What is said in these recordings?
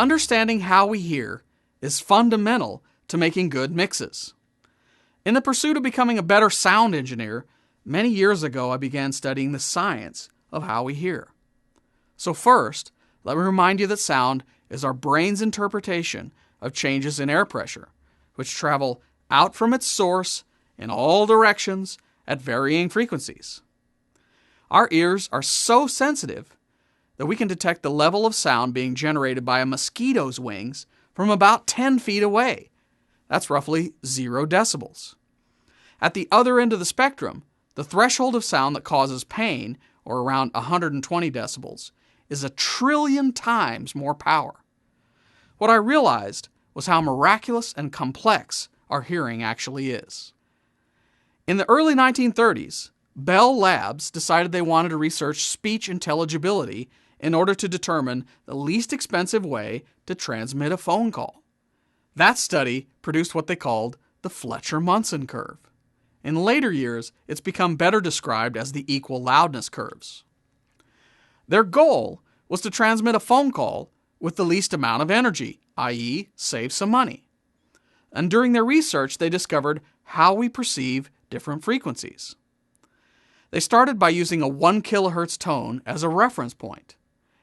Understanding how we hear is fundamental to making good mixes. In the pursuit of becoming a better sound engineer, many years ago I began studying the science of how we hear. So first, let me remind you that sound is our brain's interpretation of changes in air pressure, which travel out from its source in all directions at varying frequencies. Our ears are so sensitive that we can detect the level of sound being generated by a mosquito's wings from about 10 feet away. That's roughly 0 decibels. At the other end of the spectrum, the threshold of sound that causes pain, or around 120 decibels, is 1 trillion times more power. What I realized was how miraculous and complex our hearing actually is. In the early 1930s, Bell Labs decided they wanted to research speech intelligibility in order to determine the least expensive way to transmit a phone call. That study produced what they called the Fletcher Munson curve. In later years, it's become better described as the equal loudness curves. Their goal was to transmit a phone call with the least amount of energy, i.e., save some money. And during their research, they discovered how we perceive different frequencies. They started by using a 1 kilohertz tone as a reference point,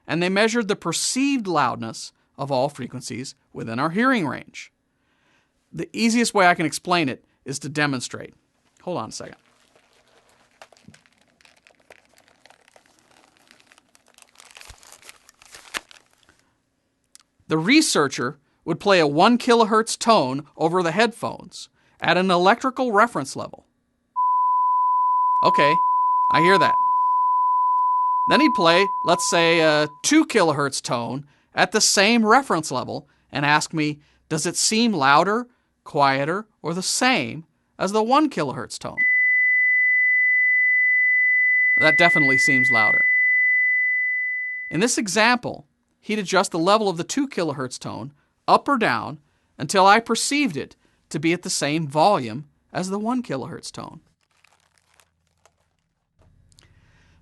and they measured the perceived loudness of all frequencies within our hearing range. The easiest way I can explain it is to demonstrate. Hold on a second. The researcher would play a 1 kilohertz tone over the headphones at an electrical reference level. Okay, I hear that. Then he'd play, let's say, a 2 kilohertz tone at the same reference level and ask me, does it seem louder, quieter, or the same as the 1 kilohertz tone? That definitely seems louder. In this example, he'd adjust the level of the 2 kilohertz tone up or down until I perceived it to be at the same volume as the 1 kilohertz tone.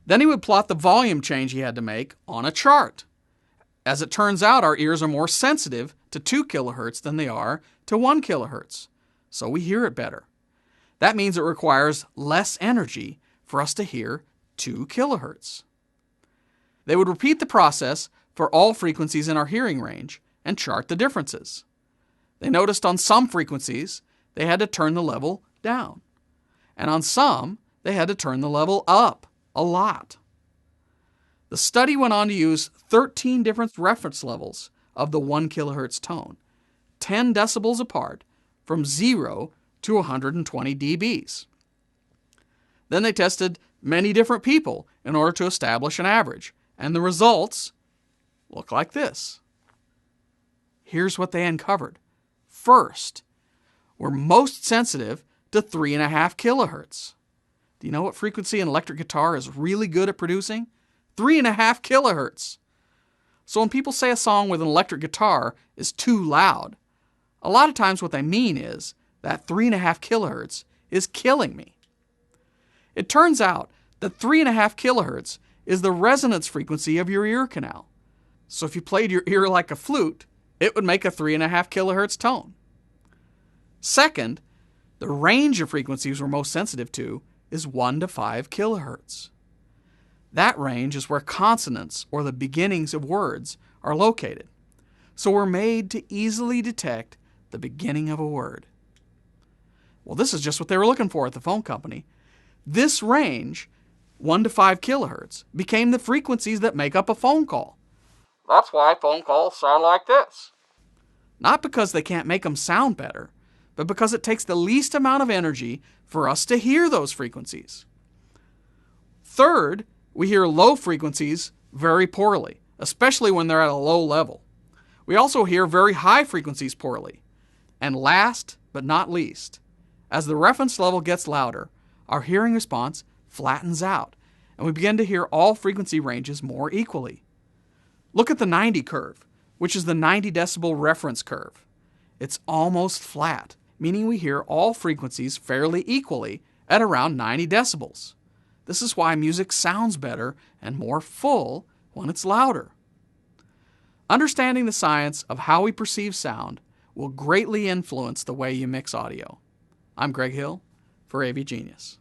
Then he would plot the volume change he had to make on a chart. As it turns out, our ears are more sensitive to 2 kilohertz than they are to 1 kilohertz, so we hear it better. That means it requires less energy for us to hear 2 kilohertz. They would repeat the process for all frequencies in our hearing range and chart the differences. They noticed on some frequencies they had to turn the level down, and on some they had to turn the level up a lot. The study went on to use 13 different reference levels of the 1 kilohertz tone, 10 decibels apart, from 0 to 120 dBs. Then they tested many different people in order to establish an average, and the results look like this. Here's what they uncovered. First, we're most sensitive to 3.5 kilohertz. Do you know what frequency an electric guitar is really good at producing? 3.5 kilohertz. So when people say a song with an electric guitar is too loud, a lot of times what they mean is that 3.5 kilohertz is killing me. It turns out that 3.5 kilohertz is the resonance frequency of your ear canal. So if you played your ear like a flute, it would make a 3.5 kilohertz tone. Second, the range of frequencies we're most sensitive to is 1 to 5 kilohertz. That range is where consonants, or the beginnings of words, are located. So we're made to easily detect the beginning of a word. Well, this is just what they were looking for at the phone company. This range, 1 to 5 kilohertz, became the frequencies that make up a phone call. That's why phone calls sound like this. Not because they can't make them sound better, but because it takes the least amount of energy for us to hear those frequencies. Third, we hear low frequencies very poorly, especially when they're at a low level. We also hear very high frequencies poorly. And last but not least, as the reference level gets louder, our hearing response flattens out, and we begin to hear all frequency ranges more equally. Look at the 90 curve, which is the 90 decibel reference curve. It's almost flat, meaning we hear all frequencies fairly equally at around 90 decibels. This is why music sounds better and more full when it's louder. Understanding the science of how we perceive sound will greatly influence the way you mix audio. I'm Greg Hill for AV Genius.